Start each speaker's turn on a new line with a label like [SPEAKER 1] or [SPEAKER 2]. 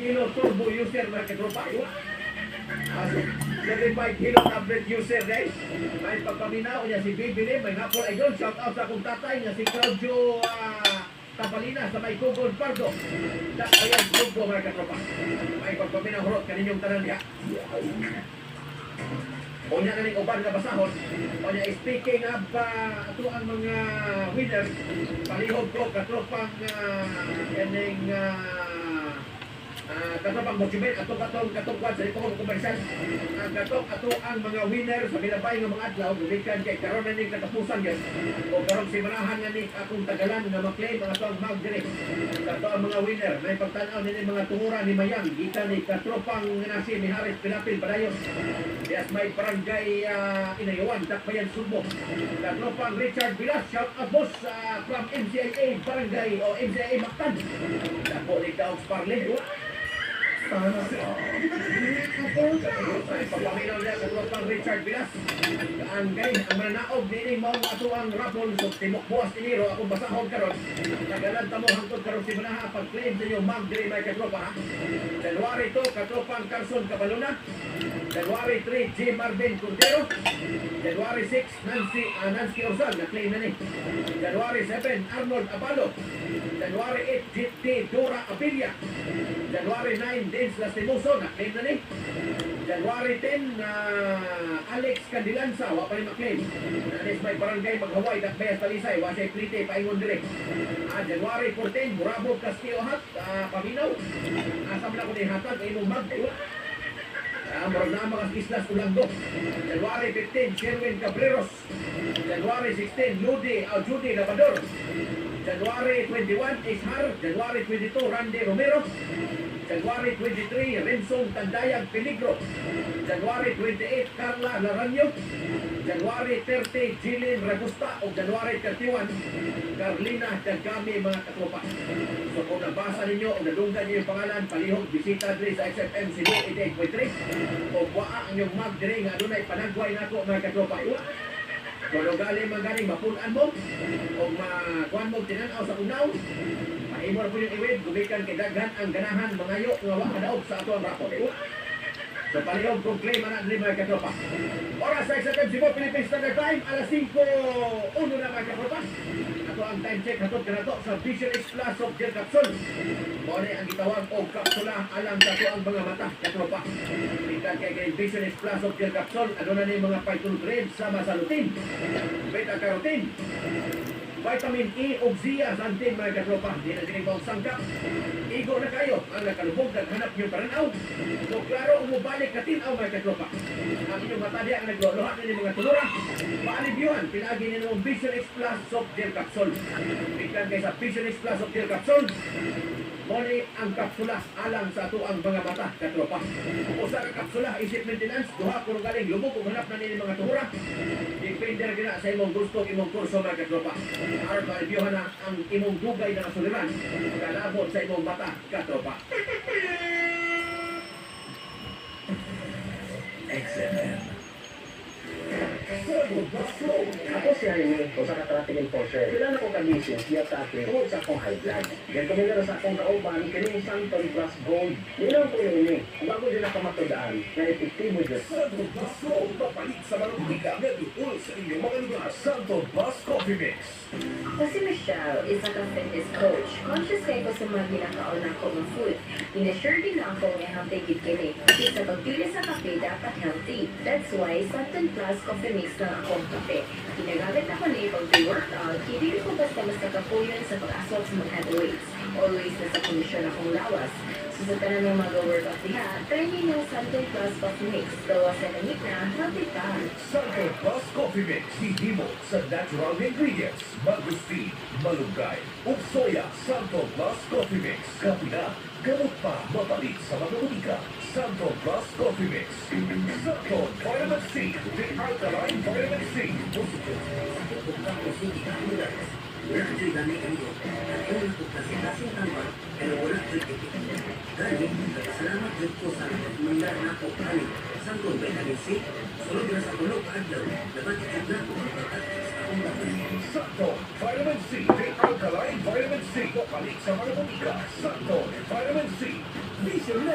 [SPEAKER 1] kilo turbo user mga katropa. 75 kilo tablet user guys. May pagpaminaw niya si Bibili, may hapon idol. Shout out sa akong tatay nga si Claudio Tapalina sa may Kugol Pardo. Ayan, grupo mga katropa. May pagpaminaw horot kaninyong tanan niya. O niya naning uban nga basahon. O niya speaking of ato ang mga winners, palihog ko katropang kaning katropang motivate ato katungkwan sa itong komersyal. Ang katok ato ang mga winners sa milabay nga mga adlaw gumikan kay karon na ning katapusan guys. O karon si manahan nga ni akong tagalan nga maklaim ang ato ang mag direct. Ato ang mga winner may pagtan-aw ni mga tungura ni Mayang gikan ni katropang nasi ni Haris Pilapil Padayon. Yes, may barangay Inayawan, Dakbayan, Subo. Katropang Richard Vilas, shout out boss from MCIA Barangay o MCIA Mactan. Dapo ni Kaox Parley. Pagpaminaw niya sa Katropang Richard Vilas. Ang mananaog nini mo ato ang rapol so timok buwas tiniro akong basahon karon. Nagalan tamo hangtod karon si Manaha pag-claim sa inyo mag diri may katropa. January 2 Katropang Carson Cabaluna. January 3, J. Marvin Cordero. January 6, Nancy Orzal, na-claim na ni. January 7, Arnold Abalo. January 8, GT Dora Abilia. January 9, Dins Lastimoso, na-claim na ni. January 10, Alex Candilanza, wa pa rin ma-claim. Nanis may barangay Maghaway, Dakbayas Talisay, wa siya plite, paingon direct. January 14, Burabog Castillo Hat, Paminaw. Asam na ko ni Hatag, imong mag, marag na mga islas Ulanggo. January 15, Sherwin Cabreros. January 16, Judy Labador. January 21, Ishar. January 22, Randy Romero. January 23, Renson Tandayag Peligro. January 28, Carla Laranyo. January 30, Jilin Ragusta. O January 31, Carlina Dagami mga katropa. So kung nabasa ninyo o nadunggan niyo yung pangalan, palihog, bisita diri sa XFM Cebu 88.3 o waa ang yung mag diri nga adunay panagway nako mga katropa. Kung galing magaling mapunan mo o makuhan mo tinanaw sa unaw, mahimo na po yung iwid, gumikan kay daghan ang ganahan mangayo nga wa kadaog sa ato ang rapor. So palihog kung claim na diri mga katropa. Oras sa XFM Cebu Philippine Standard Time, alas 5:01 na mga katropa. Ato ang time check hatod kanato sa Vision X Plus of Gel Capsule. Mao ang gitawag og kapsula alang sa ato ang mga mata katropa. Tingnan kay Vision X Plus of Gel Capsule, ano na ni mga phytonutrients sama sa lutein, beta-carotene, vitamin E ug zeaxanthin mga katropa. Di na sinig mong sangkap. Igo na kayo ang nakalubog naghanap niyong paranaw. So klaro umubalik ka tinaw mga katropa. Ang inyong mata diya ang nagluluhat na mga tulura. Paalibyuhan, pinagi ninyo ng Vision X Plus Soft Gel Capsule. Tingnan kayo sa Vision X Plus Soft Gel Capsule. Muli ang kapsula alang sa ato ang mga mata katropa. Usa ka kapsula isip maintenance, duha kung galing lubog kung hanap na nini mga tuhura. Depende na gina sa imong gusto, imong kurso mga katropa. Aron ma-reviewhan na ang imong dugay na kasuliran kalabot sa imong mata katropa. XFM.
[SPEAKER 2] Ako si Jaime ko sa Katrating Enforcer. Kailan akong kamisyon siya sa akin kung sa akong high blood. Yan kami na sa akong kauban, kining Santon Plus Gold. Nilang ko ini, bago din ako matudaan na epektibo dyan.
[SPEAKER 3] Santon Plus Gold, papalit sa manutika na duol sa inyong mga lugar. Santon Plus Coffee Mix.
[SPEAKER 4] Kasi Michelle, isa kang fitness coach. Conscious kayo sa mga ginakaon na ako ng food. Ina-sure din na ako ng healthy gid kini. Kasi sa pagpili sa kape, dapat healthy. That's why Santon Plus Coffee Mix na akong kape. Ginagamit ako ni pag pre-workout, hindi ko basta kapuyon sa pag-aswag sa mga heavyweights. Always nasa kondisyon akong lawas. So sa tanan ng mag-workout diha, try niyo yung Santon Plus Coffee Mix. Gawa sa langit na, healthy ka.
[SPEAKER 3] Santon Plus Coffee Mix. Hihimo sa natural ingredients. Magustin, malunggay, ug soya. Santon Plus Coffee Mix. Kapila, gamot pa, mapalit sa mga butika. Santon Plus Coffee Mix. Santon Vitamin C. The Alkaline Vitamin C.
[SPEAKER 5] Wala ka dyan gani kanito. At kung ako kasi tama, pero wala dyan ipit. Gani, salamat dyan ko sa mandar na ako kani. Sangkong vitamin C, sulod na sa tulog adlaw, nabatikid na ako at sa akong lakas.
[SPEAKER 3] Sakto, Vitamin C, the alkaline vitamin C. Papalit sa mga butika. Sakto, Vitamin C. Vision